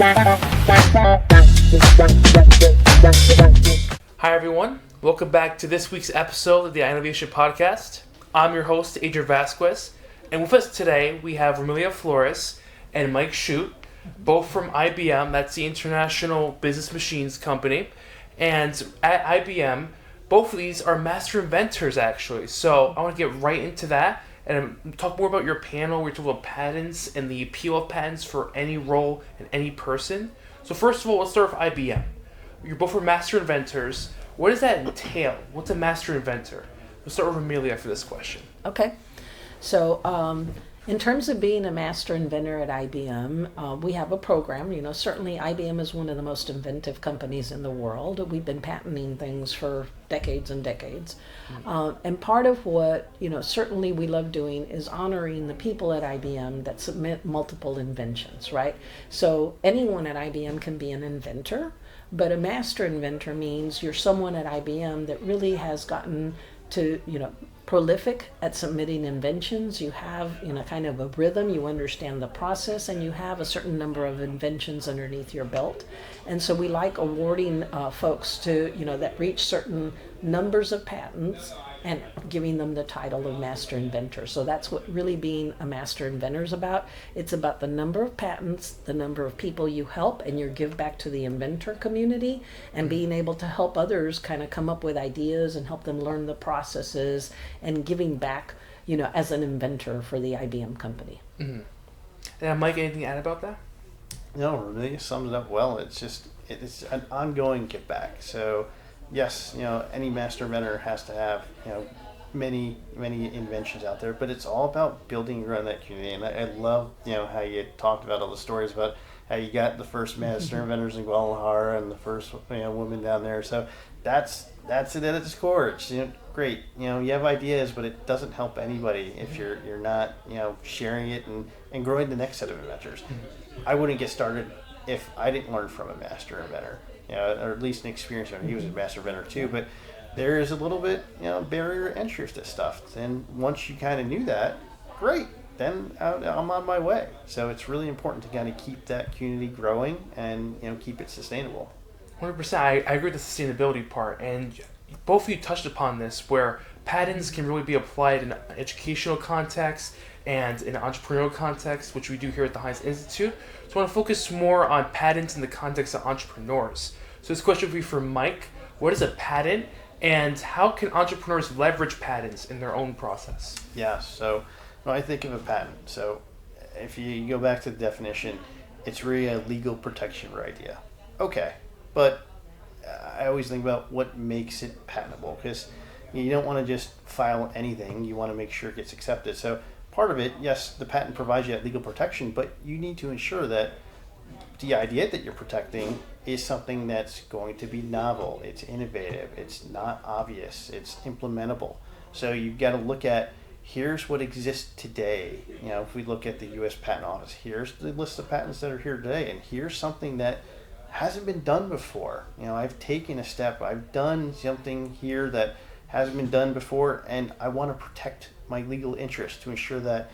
Hi everyone, welcome back to this week's episode of the Ionavation Podcast. I'm your host, Adrian Vazquez, and with us today we have Romelia Flores and Mike Shute, both from IBM, that's the International Business Machines Company, and at IBM, both of these are master inventors actually, so I want to get right into that and talk more about your panel. We're talking about patents and the appeal of patents for any role and any person. So first of all, let's start with IBM. You're both are master inventors. What does that entail? What's a master inventor? We'll start with Romelia for this question. Okay. So in terms of being a master inventor at IBM, we have a program. You know, certainly IBM is one of the most inventive companies in the world. We've been patenting things for decades and decades. And part of what, certainly we love doing is honoring the people at IBM that submit multiple inventions, right? So anyone at IBM can be an inventor, but a master inventor means you're someone at IBM that really has gotten to, prolific at submitting inventions. You have, kind of a rhythm, you understand the process, and you have a certain number of inventions underneath your belt. And so we like awarding folks to, that reach certain numbers of patents and giving them the title of master inventor. So that's what really being a master inventor is about. It's about the number of patents, the number of people you help, and you give back to the inventor community, and being able to help others kind of come up with ideas and help them learn the processes, and giving back, as an inventor for the IBM company. Mm-hmm. And Mike, anything to add about that? No, Romelia sums it up well. It's an ongoing give back. So yes, any master inventor has to have, many inventions out there, but it's all about building and growing that community. And I love, how you talked about all the stories about how you got the first master inventors in Guadalajara and the first, woman down there. So that's it at its core. It's, great. You have ideas, but it doesn't help anybody if you're not, sharing it and growing the next set of inventors. I wouldn't get started if I didn't learn from a master inventor. Or at least an experienced inventor. He was a master inventor too, but there is a little bit, barrier to entry to stuff. And once you kind of knew that, great, then I'm on my way. So it's really important to kind of keep that community growing and, keep it sustainable. 100%. I agree with the sustainability part, and both of you touched upon this, where patents can really be applied in an educational context and in an entrepreneurial context, which we do here at the Hynes Institute. So I want to focus more on patents in the context of entrepreneurs. So this question will be for Mike. What is a patent, and how can entrepreneurs leverage patents in their own process? Yeah, so when I think of a patent, so if you go back to the definition, it's really a legal protection or idea. Okay, but I always think about what makes it patentable, because you don't want to just file anything. You want to make sure it gets accepted. So part of it, yes, the patent provides you that legal protection, but you need to ensure that the idea that you're protecting is something that's going to be novel, it's innovative, it's not obvious, it's implementable. So you've got to look at, here's what exists today. If we look at the U.S. Patent Office, here's the list of patents that are here today, and here's something that hasn't been done before. I've taken a step, I've done something here that hasn't been done before, and I want to protect my legal interest to ensure that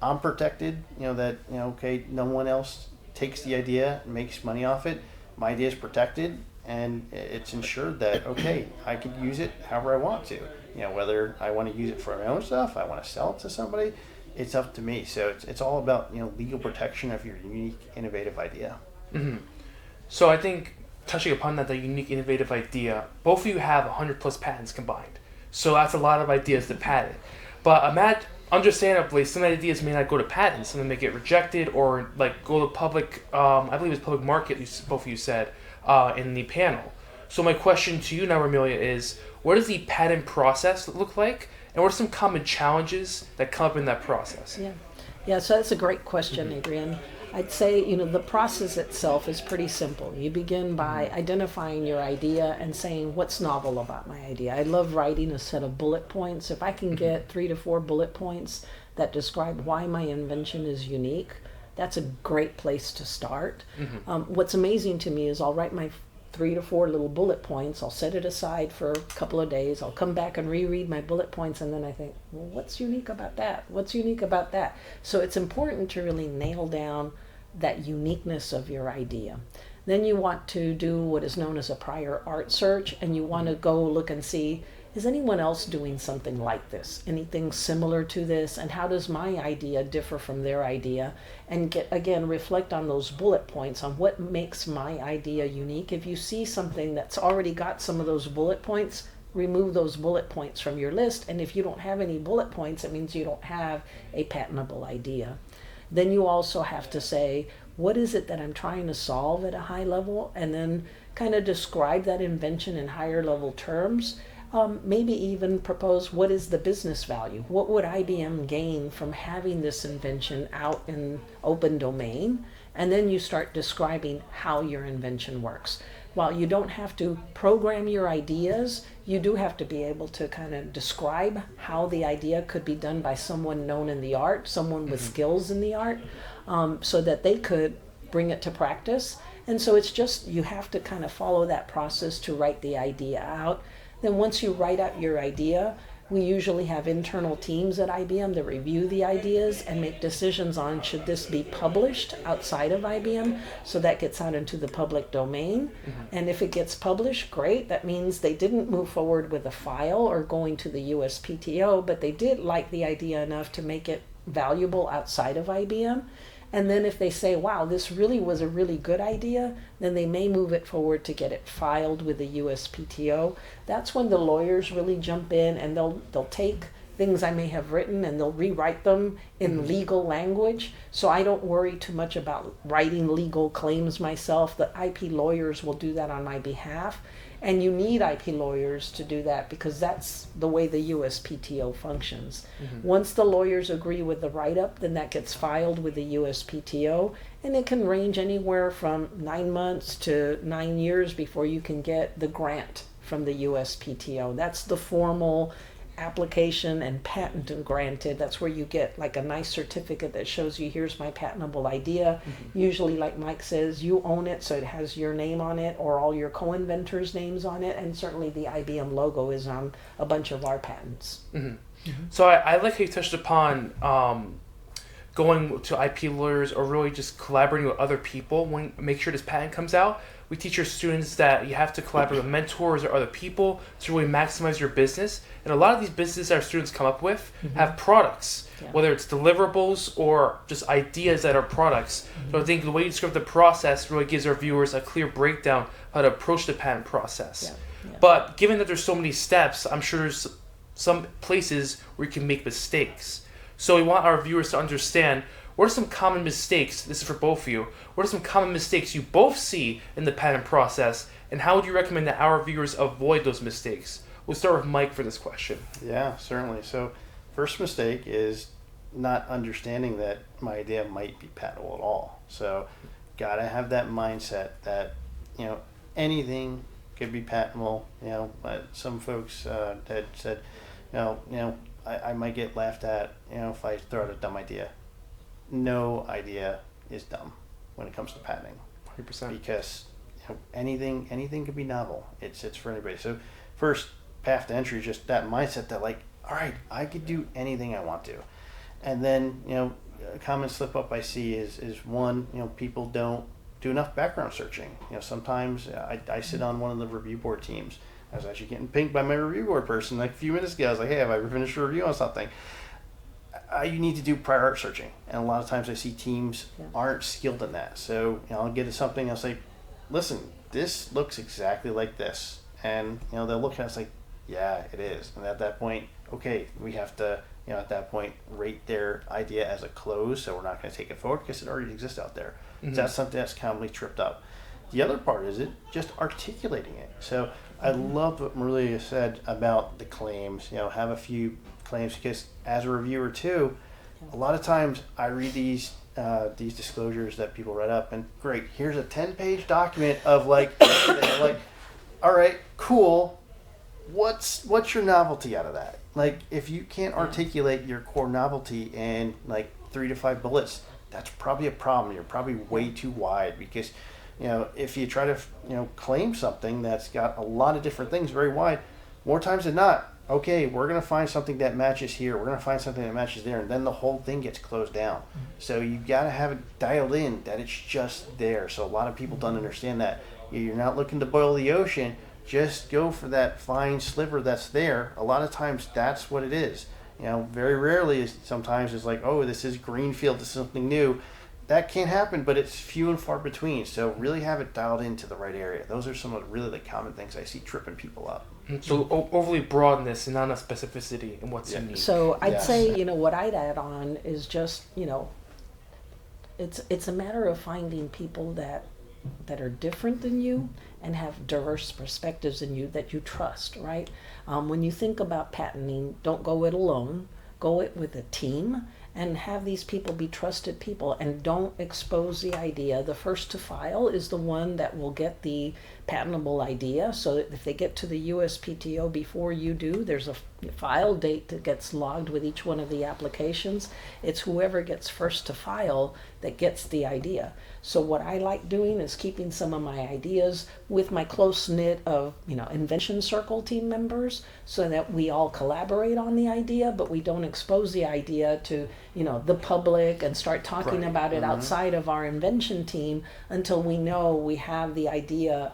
I'm protected, okay, no one else takes the idea and makes money off it. My idea is protected, and it's ensured that, okay, I could use it however I want to. Whether I want to use it for my own stuff, I want to sell it to somebody, it's up to me. So it's all about, legal protection of your unique, innovative idea. Mm-hmm. So I think, touching upon that, the unique, innovative idea, both of you have 100 plus patents combined. So that's a lot of ideas to patent. But understandably, some ideas may not go to patent. Some may get rejected or go to public, I believe it's public market, both of you said, in the panel. So my question to you now, Romelia, is what does the patent process look like? And what are some common challenges that come up in that process? Yeah, so that's a great question, Adrian. I'd say, the process itself is pretty simple. You begin by identifying your idea and saying, what's novel about my idea? I love writing a set of bullet points. If I can get 3 to 4 bullet points that describe why my invention is unique, that's a great place to start. What's amazing to me is I'll write my 3 to 4 little bullet points. I'll set it aside for a couple of days. I'll come back and reread my bullet points, and then I think, well, what's unique about that? What's unique about that? So it's important to really nail down that uniqueness of your idea. Then you want to do what is known as a prior art search, and you want to go look and see, is anyone else doing something like this? Anything similar to this? And how does my idea differ from their idea? And reflect on those bullet points on what makes my idea unique. If you see something that's already got some of those bullet points, remove those bullet points from your list. And if you don't have any bullet points, it means you don't have a patentable idea. Then you also have to say, what is it that I'm trying to solve at a high level? And then kind of describe that invention in higher level terms. Maybe even propose, what is the business value? What would IBM gain from having this invention out in open domain? And then you start describing how your invention works. While you don't have to program your ideas, you do have to be able to kind of describe how the idea could be done by someone known in the art, someone with skills in the art, so that they could bring it to practice. And so it's just, you have to kind of follow that process to write the idea out. Then once you write out your idea, we usually have internal teams at IBM that review the ideas and make decisions on, should this be published outside of IBM? So that gets out into the public domain. And if it gets published, great. That means they didn't move forward with a file or going to the USPTO, but they did like the idea enough to make it valuable outside of IBM. And then if they say, wow, this really was a really good idea, then they may move it forward to get it filed with the USPTO. That's when the lawyers really jump in, and they'll take things I may have written and they'll rewrite them in legal language. So I don't worry too much about writing legal claims myself. The IP lawyers will do that on my behalf. And you need IP lawyers to do that because that's the way the USPTO functions. Once the lawyers agree with the write-up, then that gets filed with the USPTO, and it can range anywhere from 9 months to 9 years before you can get the grant from the USPTO. That's the formal application and patent granted. That's where you get like a nice certificate that shows you, here's my patentable idea. Usually, like Mike says, you own it, so it has your name on it or all your co-inventors' names on it, and certainly the IBM logo is on a bunch of our patents. So I like how you touched upon going to IP lawyers or really just collaborating with other people when make sure this patent comes out. We teach our students that you have to collaborate with mentors or other people to really maximize your business. And a lot of these businesses our students come up with have products, whether it's deliverables or just ideas that are products. So I think the way you describe the process really gives our viewers a clear breakdown of how to approach the patent process. But given that there's so many steps, I'm sure there's some places where you can make mistakes. So we want our viewers to understand, what are some common mistakes, this is for both of you, what are some common mistakes you both see in the patent process, and how would you recommend that our viewers avoid those mistakes? We'll start with Mike for this question. Yeah, certainly. So first mistake is not understanding that my idea might be patentable at all. So gotta have that mindset that, anything could be patentable. Some folks had said, I might get laughed at, if I throw out a dumb idea. No idea is dumb when it comes to patenting. 100%. Because anything could be novel. It's for anybody. So first path to entry is just that mindset that all right, I could do anything I want to. And then, a common slip up I see is one, people don't do enough background searching. Sometimes I sit on one of the review board teams. I was actually getting pinged by my review board person like a few minutes ago. I was like, hey, have I finished a review on something? You need to do prior art searching. And a lot of times I see teams aren't skilled in that. So I'll get to something, I'll say, listen, this looks exactly like this. And they'll look at it and say, yeah, it is. And at that point, okay, we have to, at that point, rate their idea as a close, so we're not going to take it forward because it already exists out there. So that's something that's commonly tripped up. The other part is just articulating it. So I loved what Romelia said about the claims. Have a few claims, because as a reviewer too, a lot of times I read these disclosures that people write up, and great, here's a 10-page document of all right, cool. What's your novelty out of that? If you can't articulate your core novelty in 3 to 5 bullets, that's probably a problem. You're probably way too wide, because if you try to claim something that's got a lot of different things very wide, more times than not, okay, we're going to find something that matches here. We're going to find something that matches there. And then the whole thing gets closed down. So you got to have it dialed in that it's just there. So a lot of people don't understand that. You're not looking to boil the ocean. Just go for that fine sliver that's there. A lot of times that's what it is. Very rarely sometimes it's like, oh, this is greenfield, this is something new. That can happen, but it's few and far between. So really have it dialed into the right area. Those are some of really the common things I see tripping people up. So overly broadness and not enough specificity in what's unique. So I'd say, what I'd add on is just, it's a matter of finding people that are different than you and have diverse perspectives in you that you trust, right? When you think about patenting, don't go it alone. Go it with a team and have these people be trusted people, and don't expose the idea. The first to file is the one that will get the patentable idea. So that if they get to the USPTO before you do, there's a file date that gets logged with each one of the applications. It's whoever gets first to file that gets the idea. So what I like doing is keeping some of my ideas with my close knit of, invention circle team members, so that we all collaborate on the idea, but we don't expose the idea to, the public and start talking about it outside of our invention team until we know we have the idea,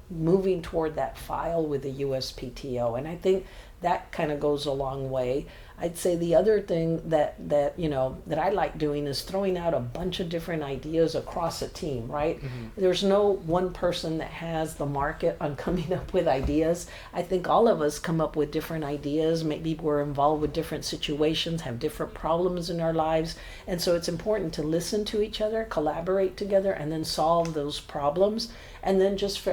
moving toward that file with the USPTO. And I think that kind of goes a long way. I'd say the other thing that I like doing is throwing out a bunch of different ideas across a team, right? There's no one person that has the market on coming up with ideas. I think all of us come up with different ideas. Maybe we're involved with different situations, have different problems in our lives. And so it's important to listen to each other, collaborate together, and then solve those problems. And then just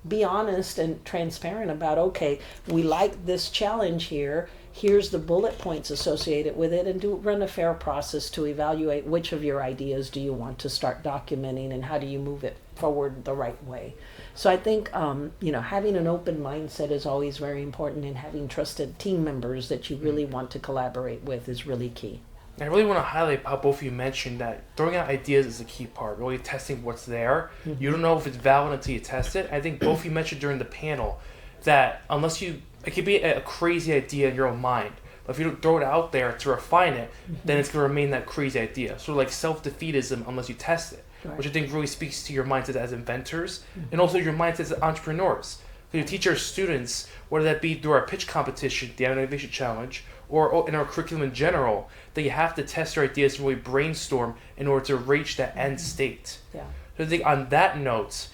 be honest and transparent about, okay, we like this challenge here. Here's the bullet points associated with it, and run a fair process to evaluate which of your ideas do you want to start documenting and how do you move it forward the right way. So I think, having an open mindset is always very important, and having trusted team members that you really want to collaborate with is really key. I really want to highlight how both of you mentioned that throwing out ideas is a key part, really testing what's there. You don't know if it's valid until you test it. I think both of you mentioned during the panel that it could be a crazy idea in your own mind, but if you don't throw it out there to refine it, then it's going to remain that crazy idea. Sort of like self-defeatism unless you test it, which I think really speaks to your mindset as inventors and also your mindset as entrepreneurs. So you teach our students, whether that be through our pitch competition, the Ionavation Challenge, or in our curriculum in general, that you have to test your ideas and really brainstorm in order to reach that end state. Yeah. So I think on that note,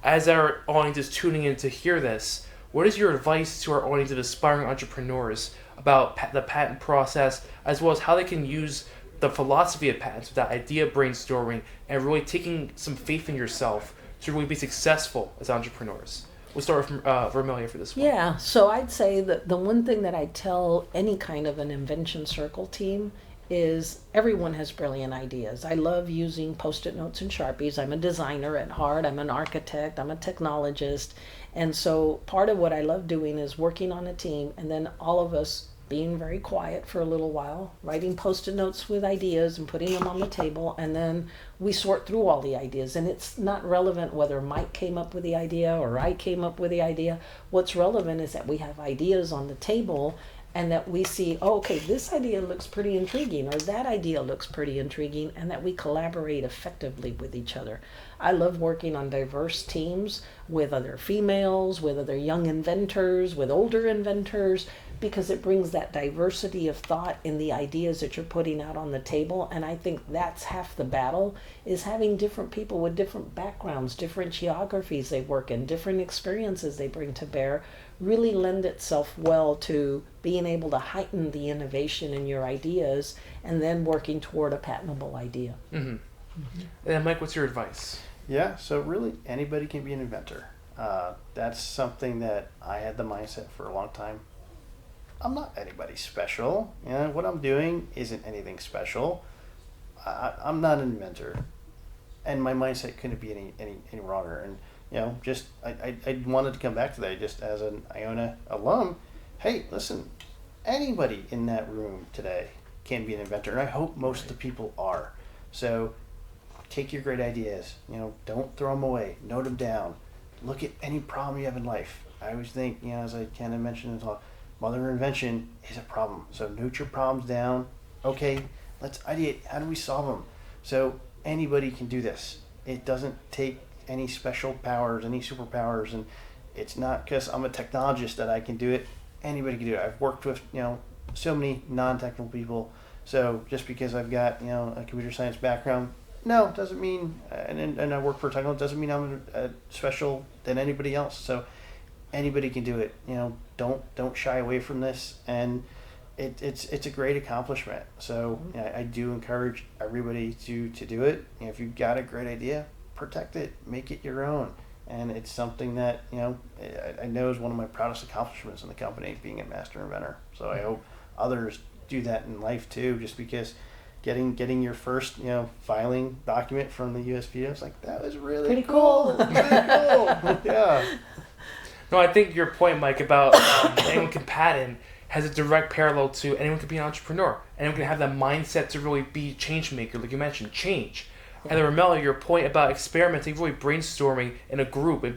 as our audience is tuning in to hear this, what is your advice to our audience of aspiring entrepreneurs about the patent process, as well as how they can use the philosophy of patents, that idea brainstorming, and really taking some faith in yourself to really be successful as entrepreneurs? We'll start with Romelia for this one. Yeah, so I'd say that the one thing that I tell any kind of an invention circle team is everyone has brilliant ideas. I love using Post-it notes and Sharpies. I'm a designer at heart. I'm an architect. I'm a technologist. And so part of what I love doing is working on a team, and then all of us being very quiet for a little while, writing Post-it notes with ideas and putting them on the table, and then we sort through all the ideas. And it's not relevant whether Mike came up with the idea or I came up with the idea. What's relevant is that we have ideas on the table, and that we see, oh, okay, this idea looks pretty intriguing, or that idea looks pretty intriguing, and that we collaborate effectively with each other. I love working on diverse teams with other females, with other young inventors, with older inventors, because it brings that diversity of thought in the ideas that you're putting out on the table. And I think that's half the battle, is having different people with different backgrounds, different geographies they work in, different experiences they bring to bear, really lend itself well to being able to heighten the innovation in your ideas and then working toward a patentable idea. And then Mike, what's your advice? Yeah, so really anybody can be an inventor. That's something that I had the mindset for a long time. I'm not anybody special. What I'm doing isn't anything special. I'm not an inventor, and my mindset couldn't be any wronger. And just I wanted to come back to that just as an Iona alum. Hey, listen, anybody in that room today can be an inventor, and I hope most of the people are. So take your great ideas. Don't throw them away. Note them down. Look at any problem you have in life. I always think, as I kind of mentioned in talk, Mother invention is a problem. So note your problems down. Okay, let's ideate. How do we solve them? So anybody can do this. It doesn't take any special powers, any superpowers, and it's not because I'm a technologist that I can do it. Anybody can do it. I've worked with, so many non-technical people. So just because I've got, a computer science background, no, doesn't mean, and I work for a technical, doesn't mean I'm special than anybody else. So anybody can do it. Don't shy away from this, and it's a great accomplishment. So I do encourage everybody to do it. If you've got a great idea, protect it, make it your own. And it's something that I know is one of my proudest accomplishments in the company, being a master inventor. So I hope others do that in life too. Just because getting your first filing document from the USPTO, it's like, that was really Pretty cool. Pretty cool. Yeah. No, I think your point, Mike, about anyone can patent has a direct parallel to anyone can be an entrepreneur. Anyone can have that mindset to really be a change maker, like you mentioned, change. Yeah. And then Romelia, your point about experimenting, really brainstorming in a group and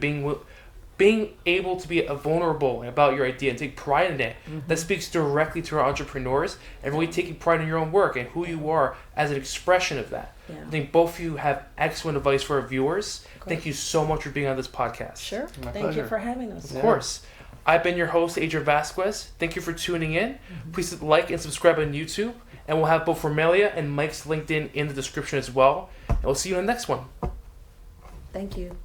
being able to be vulnerable about your idea and take pride in it, that speaks directly to our entrepreneurs and really taking pride in your own work and who you are as an expression of that. Yeah. I think both of you have excellent advice for our viewers. Thank you so much for being on this podcast. Sure. My Thank pleasure. you for having us. Of course. I've been your host, Adrian Vazquez. Thank you for tuning in. Please like and subscribe on YouTube. And we'll have both Romelia and Mike's LinkedIn in the description as well. And we'll see you in the next one. Thank you.